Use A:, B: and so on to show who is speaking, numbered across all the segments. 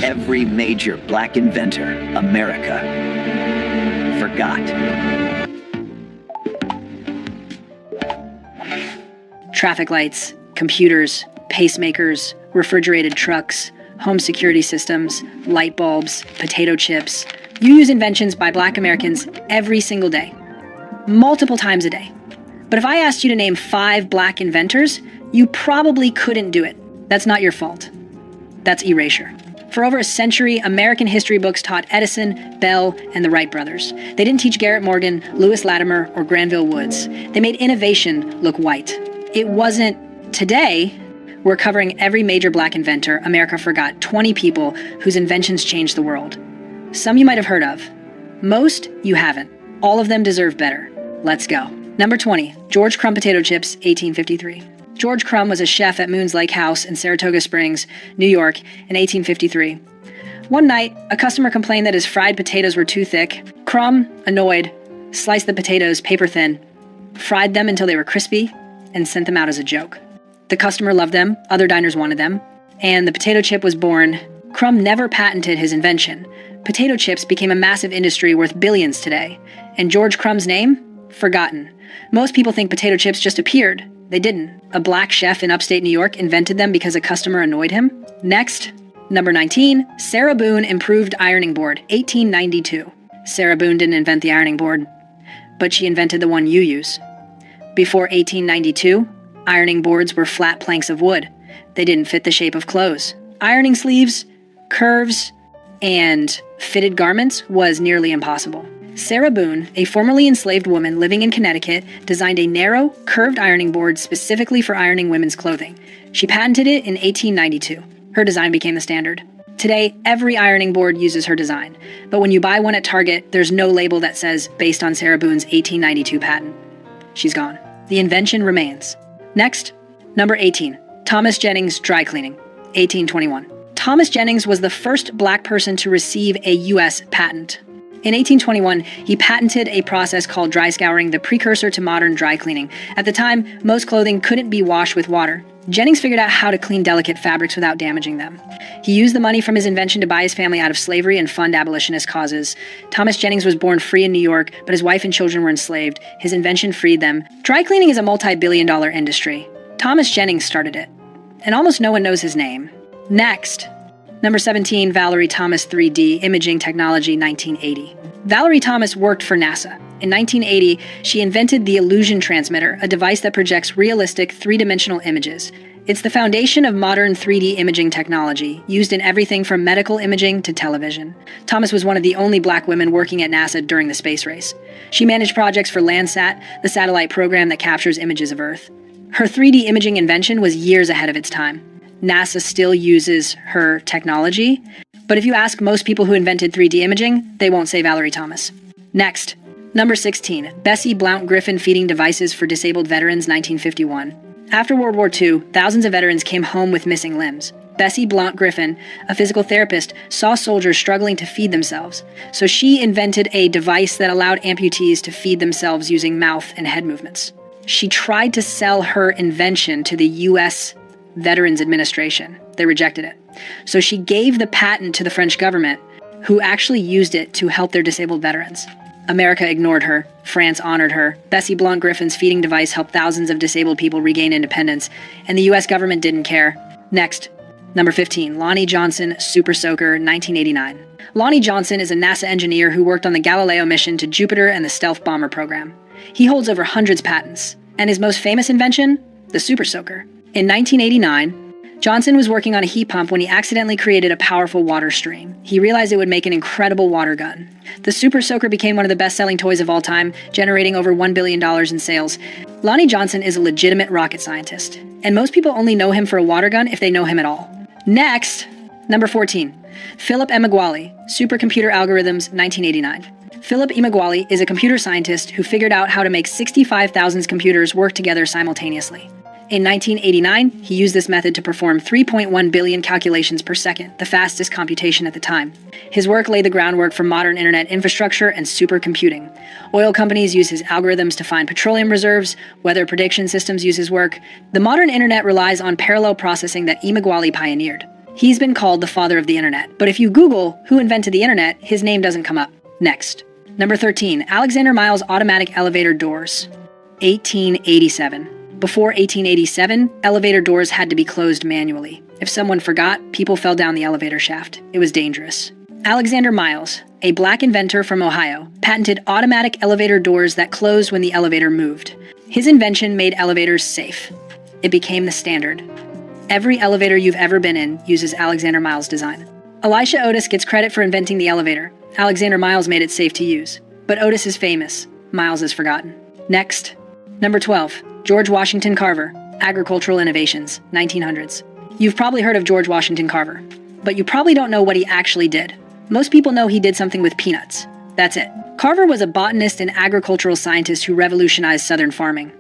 A: Every major black inventor America forgot.
B: Traffic lights, computers, pacemakers, refrigerated trucks, home security systems, light bulbs, potato chips. You use inventions by black Americans every single day, multiple times a day. But if I asked you to name 5 black inventors, you probably couldn't do it. That's not your fault. That's erasure. For over a century, American history books taught Edison, Bell, and the Wright brothers. They didn't teach Garrett Morgan, Lewis Latimer, or Granville Woods. They made innovation look white. It wasn't today. We're covering every major black inventor America forgot, 20 people whose inventions changed the world. Some you might have heard of. Most you haven't. All of them deserve better. Let's go. Number 20, George Crumb Potato Chips, 1853. George Crumb was a chef at Moon's Lake House in Saratoga Springs, New York, in 1853. One night, a customer complained that his fried potatoes were too thick. Crumb, annoyed, sliced the potatoes paper thin, fried them until they were crispy, and sent them out as a joke. The customer loved them, other diners wanted them, and the potato chip was born. Crumb never patented his invention. Potato chips became a massive industry worth billions today, and George Crumb's name? Forgotten. Most people think potato chips just appeared. They didn't. A black chef in upstate New York invented them because a customer annoyed him. Next, number 19, Sarah Boone improved ironing board, 1892. Sarah Boone didn't invent the ironing board, but she invented the one you use. Before 1892, ironing boards were flat planks of wood. They didn't fit the shape of clothes. Ironing sleeves, curves, and fitted garments was nearly impossible. Sarah Boone, a formerly enslaved woman living in Connecticut, designed a narrow, curved ironing board specifically for ironing women's clothing. She patented it in 1892. Her design became the standard. Today, every ironing board uses her design, but when you buy one at Target, there's no label that says, based on Sarah Boone's 1892 patent. She's gone. The invention remains. Next, number 18, Thomas Jennings dry cleaning, 1821. Thomas Jennings was the first black person to receive a U.S. patent. In 1821, he patented a process called dry scouring, the precursor to modern dry cleaning. At the time, most clothing couldn't be washed with water. Jennings figured out how to clean delicate fabrics without damaging them. He used the money from his invention to buy his family out of slavery and fund abolitionist causes. Thomas Jennings was born free in New York, but his wife and children were enslaved. His invention freed them. Dry cleaning is a multi-billion-dollar industry. Thomas Jennings started it, and almost no one knows his name. Next, number 17, Valerie Thomas 3D Imaging Technology, 1980. Valerie Thomas worked for NASA. In 1980, she invented the illusion transmitter, a device that projects realistic three-dimensional images. It's the foundation of modern 3D imaging technology, used in everything from medical imaging to television. Thomas was one of the only black women working at NASA during the space race. She managed projects for Landsat, the satellite program that captures images of Earth. Her 3D imaging invention was years ahead of its time. NASA still uses her technology, but if you ask most people who invented 3D imaging, they won't say Valerie Thomas. Next, number 16, Bessie Blount Griffin feeding devices for disabled veterans, 1951. After World War II, thousands of veterans came home with missing limbs. Bessie Blount Griffin, a physical therapist, saw soldiers struggling to feed themselves, so she invented a device that allowed amputees to feed themselves using mouth and head movements. She tried to sell her invention to the U.S. Veterans Administration. They rejected it. So she gave the patent to the French government, who actually used it to help their disabled veterans. America ignored her. France honored her. Bessie Blount Griffin's feeding device helped thousands of disabled people regain independence, and the U.S. government didn't care. Next, number 15, Lonnie Johnson, Super Soaker, 1989. Lonnie Johnson is a NASA engineer who worked on the Galileo mission to Jupiter and the stealth bomber program. He holds over hundreds of patents, and his most famous invention? The Super Soaker. In 1989, Johnson was working on a heat pump when he accidentally created a powerful water stream. He realized it would make an incredible water gun. The Super Soaker became one of the best-selling toys of all time, generating over $1 billion in sales. Lonnie Johnson is a legitimate rocket scientist, and most people only know him for a water gun if they know him at all. Next, number 14, Philip Emeagwali, Supercomputer Algorithms, 1989. Philip Emeagwali is a computer scientist who figured out how to make 65,000 computers work together simultaneously. In 1989, he used this method to perform 3.1 billion calculations per second, the fastest computation at the time. His work laid the groundwork for modern internet infrastructure and supercomputing. Oil companies use his algorithms to find petroleum reserves, weather prediction systems use his work. The modern internet relies on parallel processing that Emeagwali pioneered. He's been called the father of the internet. But if you Google who invented the internet, his name doesn't come up. Next. Number 13, Alexander Miles automatic elevator doors. 1887. Before 1887, elevator doors had to be closed manually. If someone forgot, people fell down the elevator shaft. It was dangerous. Alexander Miles, a black inventor from Ohio, patented automatic elevator doors that closed when the elevator moved. His invention made elevators safe. It became the standard. Every elevator you've ever been in uses Alexander Miles' design. Elisha Otis gets credit for inventing the elevator. Alexander Miles made it safe to use. But Otis is famous. Miles is forgotten. Next. Number 12. George Washington Carver. Agricultural Innovations, 1900s. You've probably heard of George Washington Carver, but you probably don't know what he actually did. Most people know he did something with peanuts. That's it. Carver was a botanist and agricultural scientist who revolutionized Southern farming.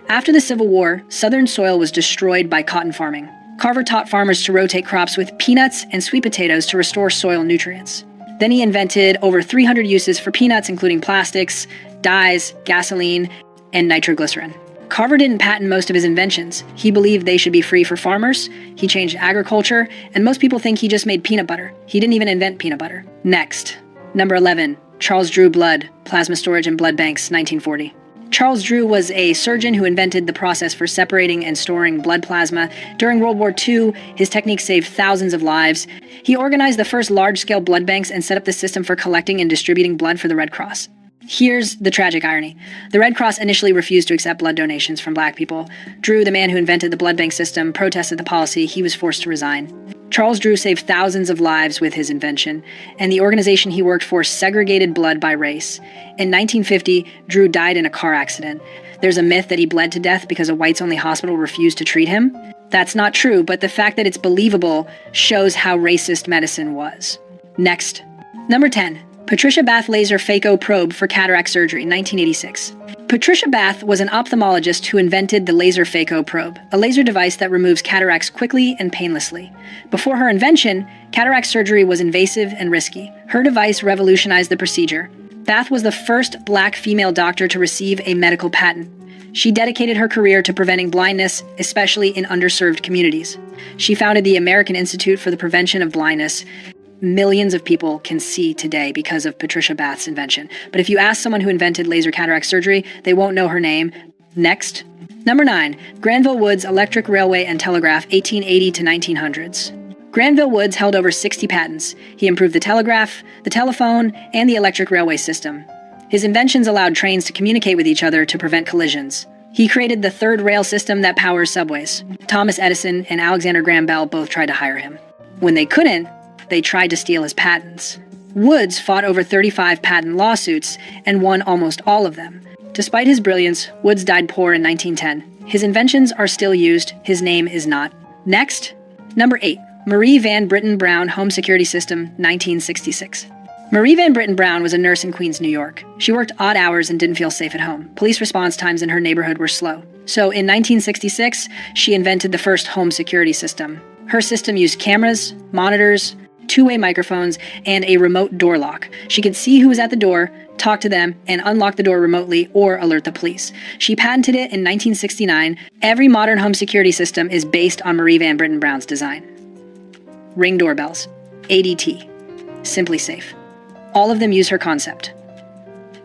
B: After the Civil War, Southern soil was destroyed by cotton farming. Carver taught farmers to rotate crops with peanuts and sweet potatoes to restore soil nutrients. Then he invented over 300 uses for peanuts, including plastics, dyes, gasoline, and nitroglycerin. Carver didn't patent most of his inventions. He believed they should be free for farmers. He changed agriculture, and most people think he just made peanut butter. He didn't even invent peanut butter. Next. Number 11. Charles Drew blood, plasma storage and blood banks, 1940. Charles Drew was a surgeon who invented the process for separating and storing blood plasma. During World War II, his technique saved thousands of lives. He organized the first large-scale blood banks and set up the system for collecting and distributing blood for the Red Cross. Here's the tragic irony. The Red Cross initially refused to accept blood donations from black people. Drew, the man who invented the blood bank system, protested the policy. He was forced to resign. Charles Drew saved thousands of lives with his invention, and the organization he worked for segregated blood by race. In 1950, Drew died in a car accident. There's a myth that he bled to death because a whites-only hospital refused to treat him. That's not true, but the fact that it's believable shows how racist medicine was. Next. Number 10. Patricia Bath laser phaco probe for cataract surgery, 1986. Patricia Bath was an ophthalmologist who invented the laser phaco probe, a laser device that removes cataracts quickly and painlessly. Before her invention, cataract surgery was invasive and risky. Her device revolutionized the procedure. Bath was the first black female doctor to receive a medical patent. She dedicated her career to preventing blindness, especially in underserved communities. She founded the American Institute for the Prevention of Blindness. Millions of people can see today because of Patricia Bath's invention. But if you ask someone who invented laser cataract surgery, they won't know her name. Next. Number 9. Granville Woods Electric Railway and Telegraph, 1880 to 1900s. Granville Woods held over 60 patents. He improved the telegraph, the telephone, and the electric railway system. His inventions allowed trains to communicate with each other to prevent collisions. He created the third rail system that powers subways. Thomas Edison and Alexander Graham Bell both tried to hire him. When they couldn't, they tried to steal his patents. Woods fought over 35 patent lawsuits and won almost all of them. Despite his brilliance, Woods died poor in 1910. His inventions are still used, his name is not. Next. Number 8. Marie Van Britten Brown Home Security System, 1966. Marie Van Britten Brown was a nurse in Queens, New York. She worked odd hours and didn't feel safe at home. Police response times in her neighborhood were slow. So in 1966, she invented the first home security system. Her system used cameras, monitors, two-way microphones, and a remote door lock. She could see who was at the door, talk to them, and unlock the door remotely or alert the police. She patented it in 1969. Every modern home security system is based on Marie Van Britten Brown's design. Ring doorbells. ADT. Simply Safe. All of them use her concept.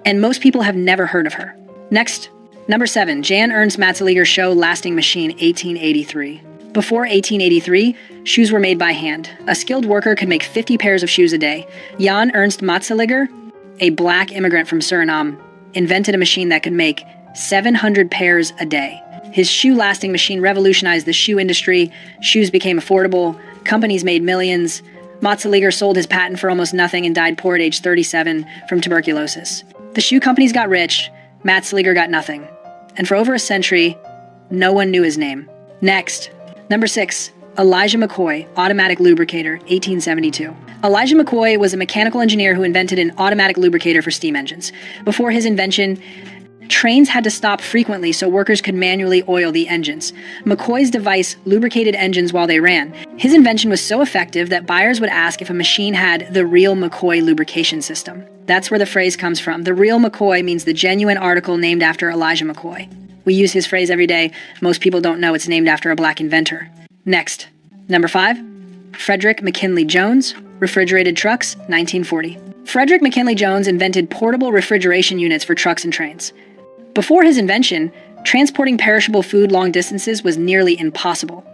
B: And most people have never heard of her. Next. Number 7. Jan Ernst Matzeliger Show Lasting Machine, 1883. Before 1883, shoes were made by hand. A skilled worker could make 50 pairs of shoes a day. Jan Ernst Matzeliger, a black immigrant from Suriname, invented a machine that could make 700 pairs a day. His shoe-lasting machine revolutionized the shoe industry. Shoes became affordable. Companies made millions. Matzeliger sold his patent for almost nothing and died poor at age 37 from tuberculosis. The shoe companies got rich. Matzeliger got nothing. And for over a century, no one knew his name. Next. Number 6. Elijah McCoy, automatic lubricator, 1872. Elijah McCoy was a mechanical engineer who invented an automatic lubricator for steam engines. Before his invention, trains had to stop frequently so workers could manually oil the engines. McCoy's device lubricated engines while they ran. His invention was so effective that buyers would ask if a machine had the real McCoy lubrication system. That's where the phrase comes from. The real McCoy means the genuine article named after Elijah McCoy. We use his phrase every day. Most people don't know it's named after a black inventor. Next. Number 5. Frederick McKinley Jones, refrigerated trucks, 1940. Frederick McKinley Jones invented portable refrigeration units for trucks and trains. Before his invention, transporting perishable food long distances was nearly impossible.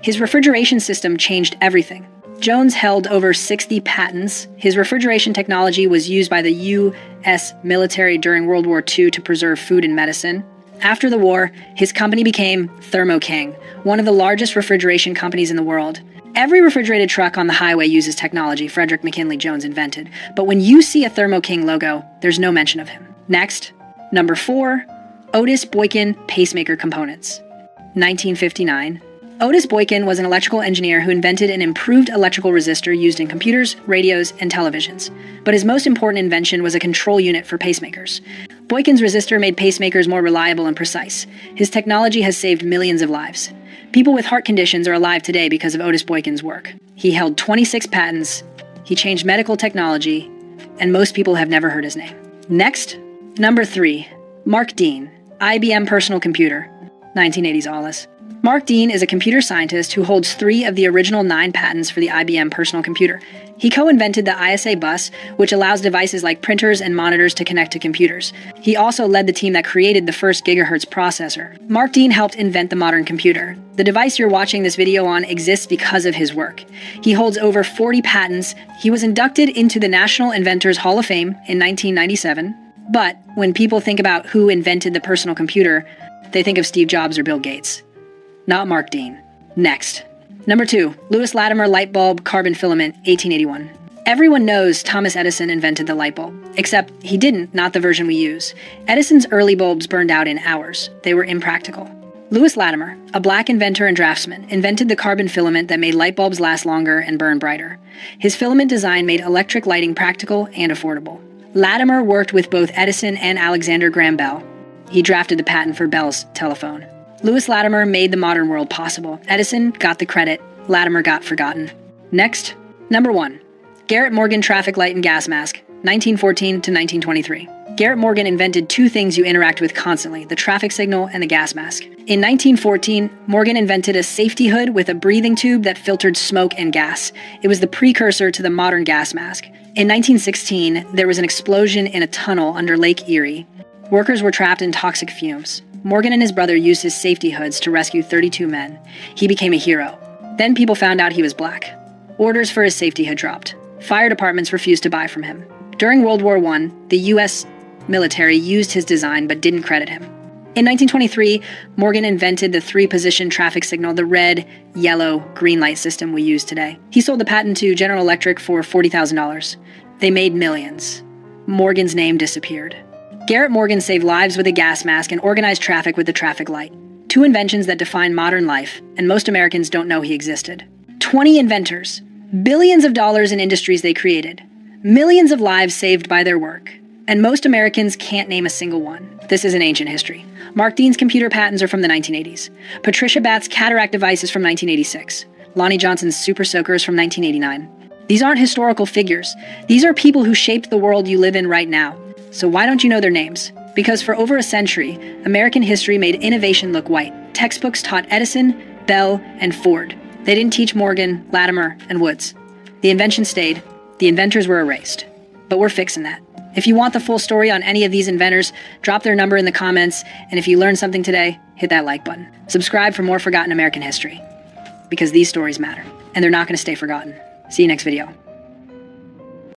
B: His refrigeration system changed everything. Jones held over 60 patents. His refrigeration technology was used by the U.S. military during World War II to preserve food and medicine. After the war, his company became Thermo King, one of the largest refrigeration companies in the world. Every refrigerated truck on the highway uses technology Frederick McKinley Jones invented, but when you see a Thermo King logo, there's no mention of him. Next, number 4, Otis Boykin pacemaker components. 1959. Otis Boykin was an electrical engineer who invented an improved electrical resistor used in computers, radios, and televisions. But his most important invention was a control unit for pacemakers. Boykin's resistor made pacemakers more reliable and precise. His technology has saved millions of lives. People with heart conditions are alive today because of Otis Boykin's work. He held 26 patents, he changed medical technology, and most people have never heard his name. Next, number 3, Mark Dean, IBM personal computer, 1980s Alice. Mark Dean is a computer scientist who holds 3 of the original 9 patents for the IBM personal computer. He co-invented the ISA bus, which allows devices like printers and monitors to connect to computers. He also led the team that created the first gigahertz processor. Mark Dean helped invent the modern computer. The device you're watching this video on exists because of his work. He holds over 40 patents. He was inducted into the National Inventors Hall of Fame in 1997. But when people think about who invented the personal computer, they think of Steve Jobs or Bill Gates. Not Mark Dean. Next. Number 2, Lewis Latimer light bulb carbon filament, 1881. Everyone knows Thomas Edison invented the light bulb, except he didn't, not the version we use. Edison's early bulbs burned out in hours. They were impractical. Lewis Latimer, a black inventor and draftsman, invented the carbon filament that made light bulbs last longer and burn brighter. His filament design made electric lighting practical and affordable. Latimer worked with both Edison and Alexander Graham Bell. He drafted the patent for Bell's telephone. Lewis Latimer made the modern world possible. Edison got the credit. Latimer got forgotten. Next, number 1, Garrett Morgan traffic light and gas mask, 1914 to 1923. Garrett Morgan invented 2 things you interact with constantly, the traffic signal and the gas mask. In 1914, Morgan invented a safety hood with a breathing tube that filtered smoke and gas. It was the precursor to the modern gas mask. In 1916, there was an explosion in a tunnel under Lake Erie. Workers were trapped in toxic fumes. Morgan and his brother used his safety hoods to rescue 32 men. He became a hero. Then people found out he was black. Orders for his safety hood dropped. Fire departments refused to buy from him. During World War I, the U.S. military used his design but didn't credit him. In 1923, Morgan invented the 3-position traffic signal, the red, yellow, green light system we use today. He sold the patent to General Electric for $40,000. They made millions. Morgan's name disappeared. Garrett Morgan saved lives with a gas mask and organized traffic with the traffic light. 2 inventions that define modern life, and most Americans don't know he existed. 20 inventors, billions of dollars in industries they created, millions of lives saved by their work, and most Americans can't name a single one. This is an ancient history. Mark Dean's computer patents are from the 1980s. Patricia Bath's cataract device is from 1986. Lonnie Johnson's super soaker is from 1989. These aren't historical figures. These are people who shaped the world you live in right now. So why don't you know their names? Because for over a century, American history made innovation look white. Textbooks taught Edison, Bell, and Ford. They didn't teach Morgan, Latimer, and Woods. The invention stayed. The inventors were erased. But we're fixing that. If you want the full story on any of these inventors, drop their number in the comments, and if you learned something today, hit that like button. Subscribe for more forgotten American history. Because these stories matter, and they're not going to stay forgotten. See you next video.